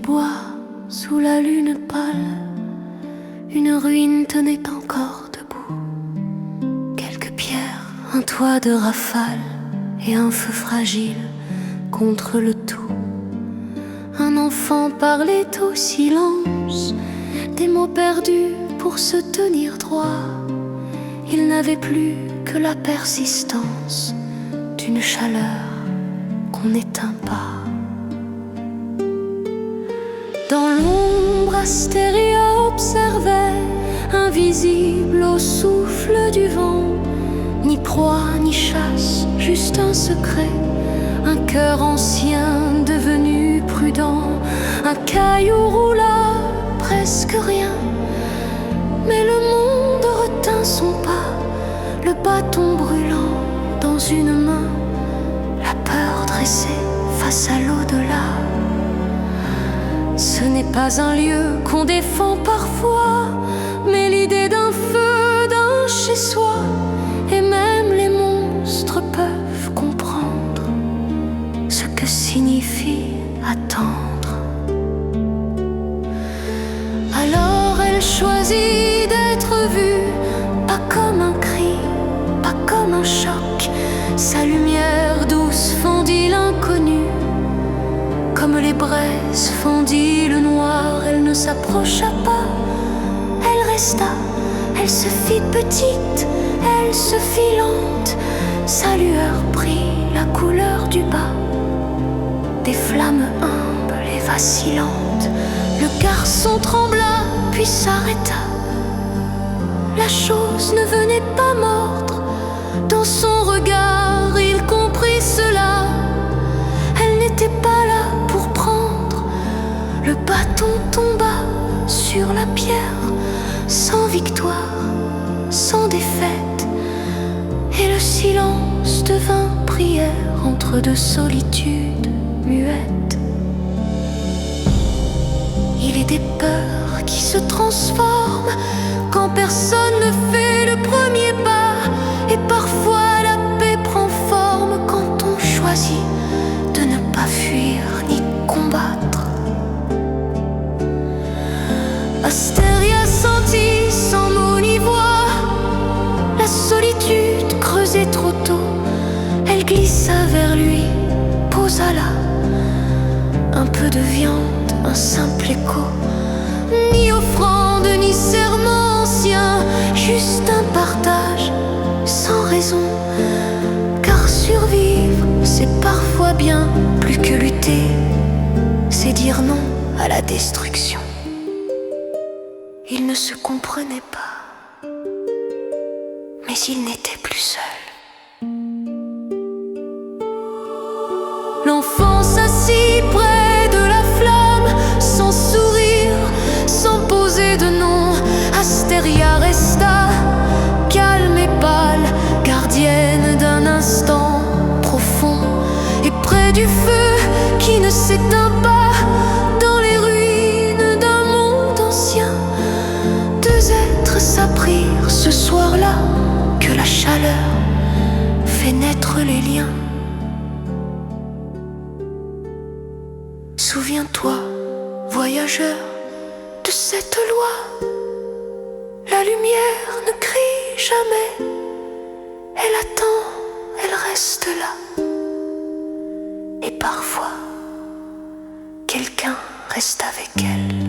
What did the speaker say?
bois, sous la lune pâle, une ruine tenait encore debout. Quelques pierres, un toit de rafale et un feu fragile contre le tout. Un enfant parlait au silence, des mots perdus pour se tenir droit. Il n'avait plus que la persistance d'une chaleur qu'on n'éteint pas. Dans l'ombre, Astéria observait, invisible au souffle du vent. Ni proie, ni chasse, juste un secret, un cœur ancien devenu prudent. Un caillou roula, presque rien, mais le monde retint son pas, le bâton brûlant dans une main, la peur dressée face à l'au-delà. Ce n'est pas un lieu qu'on défend parfois, mais l'idée d'un feu, d'un chez-soi. Et même les monstres peuvent comprendre ce que signifie attendre. Alors elle choisit d'être vue, pas comme un cri, pas comme un choc. Sa lumière douce fendit l'inconnu, comme les braises fendit le noir. Elle ne s'approcha pas, elle resta, elle se fit petite, elle se fit lente. Sa lueur prit la couleur du bas, des flammes humbles et vacillantes. Le garçon trembla, puis s'arrêta. La chose ne venait pas mordre. Dans son regard, il comprit cela. Elle n'était pas là pour prendre. Le bâton tomba sur la pierre, sans victoire, sans défaite. Et le silence devint prière entre deux solitudes muettes. Il est des peurs qui se transforment quand personne ne fait le premier pas. Et parfois la paix prend forme quand on choisit de ne pas fuir ni combattre. Astéria sentit sans mots ni voix la solitude creusée trop tôt. Elle glissa vers lui, posa là un peu de viande, un simple écho. Ni offrande, ni serment ancien, juste un partage sans raison. Car survivre, c'est parfois bien plus que lutter, c'est dire non à la destruction. Ils ne se comprenaient pas, mais ils n'étaient plus seuls. L'enfant s'assit près de la flamme, sans sourire, sans poser de nom. Astéria resta, calme et pâle, gardienne d'un instant profond. Et près du feu qui ne s'éteint pas, dans les ruines d'un monde ancien, deux êtres s'apprirent ce soir-là, que la chaleur fait naître les liens. Souviens-toi, voyageur, de cette loi. La lumière ne crie jamais, elle attend, elle reste là. Et parfois, quelqu'un reste avec elle.